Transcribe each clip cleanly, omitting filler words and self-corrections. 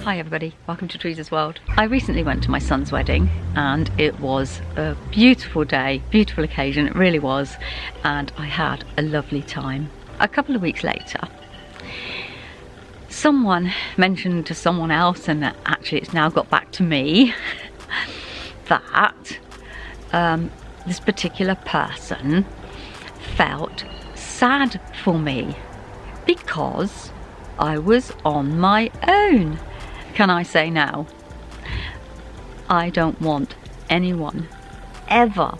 Hi everybody, welcome to Teresa's World. I recently went to my son's wedding and it was a beautiful day, beautiful occasion, it really was, and I had a lovely time. A couple of weeks later, someone mentioned to someone else, and actually it's now got back to me, that this particular person felt sad for me because I was on my own. Can I say now, I don't want anyone ever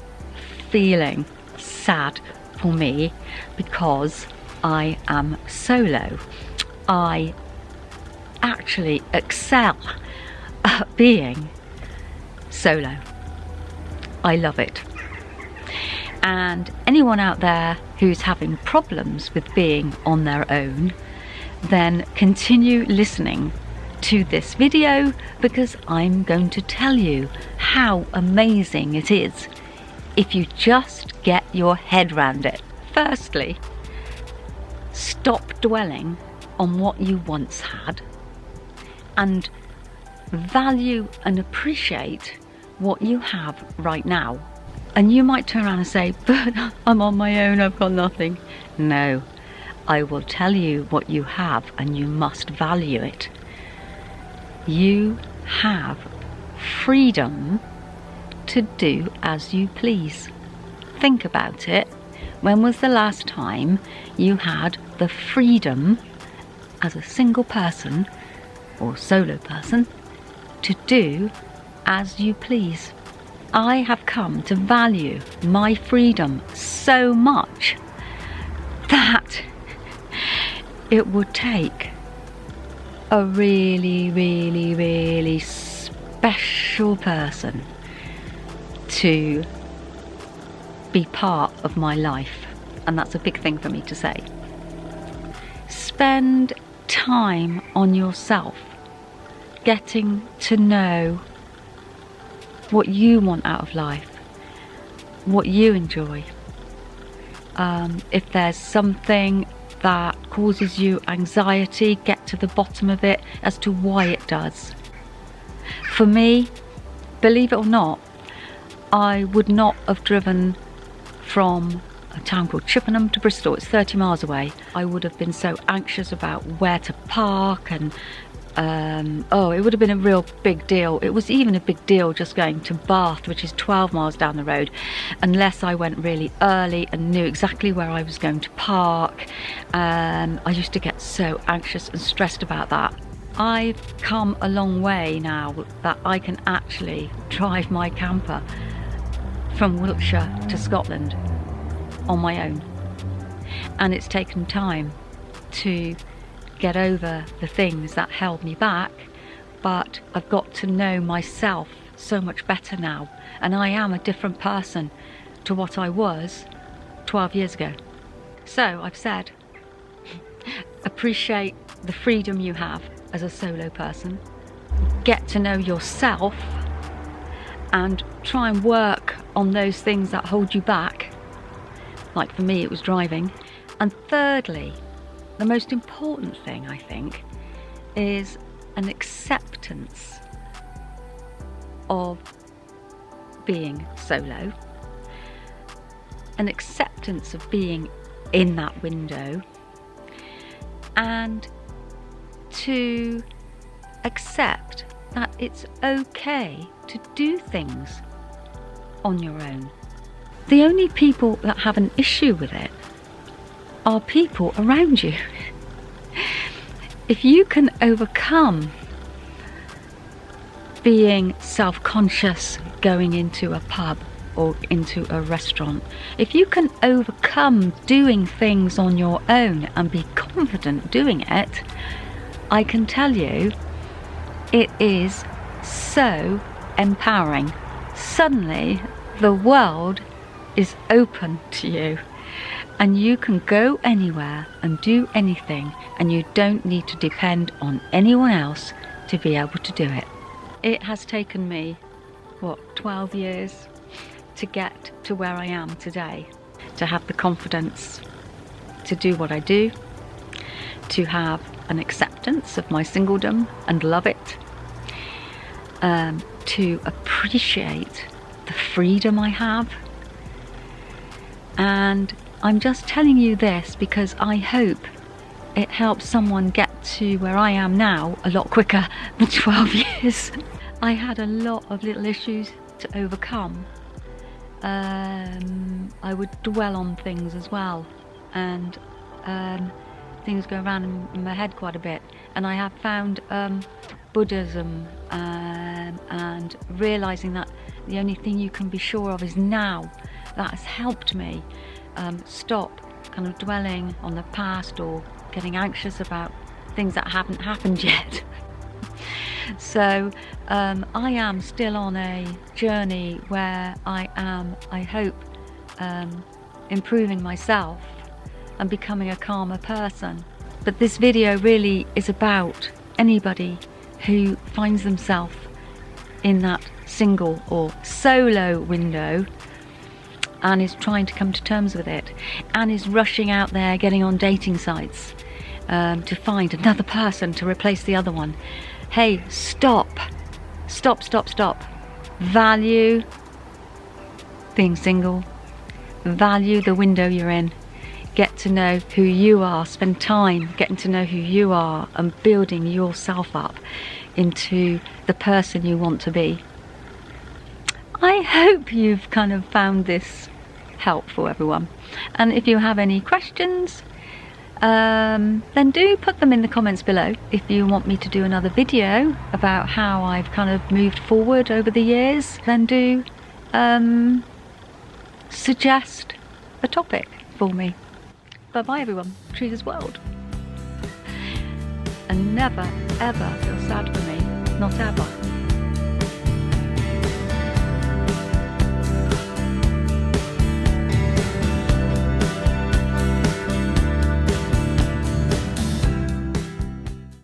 feeling sad for me because I am solo. I actually excel at being solo. I love it. And anyone out there who's having problems with being on their own, then continue listening to this video, because I'm going to tell you how amazing it is if you just get your head around it. Firstly, stop dwelling on what you once had and value and appreciate what you have right now. And you might turn around and say, but I'm on my own, I've got nothing. No, I will tell you what you have and you must value it. You have freedom to do as you please. Think about it. When was the last time you had the freedom as a single person or solo person to do as you please? I have come to value my freedom so much that it would take a really special person to be part of my life, and that's a big thing for me to say. Spend time on yourself, getting to know what you want out of life, what you enjoy. If there's something that causes you anxiety, get to the bottom of it as to why it does. For me, believe it or not, I would not have driven from a town called Chippenham to Bristol. It's 30 miles away. I would have been so anxious about where to park, and it would have been a real big deal. It was even a big deal just going to Bath, which is 12 miles down the road, unless I went really early and knew exactly where I was going to park. I used to get so anxious and stressed about that. I've come a long way now that I can actually drive my camper from Wiltshire to Scotland on my own. And it's taken time to get over the things that held me back, but I've got to know myself so much better now, and I am a different person to what I was 12 years ago. So I've said, appreciate the freedom you have as a solo person, get to know yourself and try and work on those things that hold you back. Like for me, it was driving. And thirdly, the most important thing, I think, is an acceptance of being solo, an acceptance of being in that window, and to accept that it's okay to do things on your own. The only people that have an issue with it are people around you. If you can overcome being self-conscious going into a pub or into a restaurant, if you can overcome doing things on your own and be confident doing it, I can tell you it is so empowering. Suddenly the world is open to you, and you can go anywhere and do anything, and you don't need to depend on anyone else to be able to do it. It has taken me, 12 years to get to where I am today, to have the confidence to do what I do, to have an acceptance of my singledom and love it, to appreciate the freedom I have. And I'm just telling you this because I hope it helps someone get to where I am now a lot quicker than 12 years. I had a lot of little issues to overcome. I would dwell on things as well, and things go around in my head quite a bit. And I have found Buddhism and realizing that the only thing you can be sure of is now. That has helped me stop kind of dwelling on the past or getting anxious about things that haven't happened yet. So I am still on a journey where I am, I hope, improving myself and becoming a calmer person. But this video really is about anybody who finds themselves in that single or solo window and is trying to come to terms with it, and is rushing out there getting on dating sites to find another person to replace the other one. Hey, stop. Value being single. Value the window you're in. Get to know who you are. Spend time getting to know who you are and building yourself up into the person you want to be. I hope you've kind of found this helpful, everyone. And if you have any questions, then do put them in the comments below. If you want me to do another video about how I've kind of moved forward over the years, then do suggest a topic for me. Bye bye everyone. Teresa's World. And never ever feel sad for me. Not ever.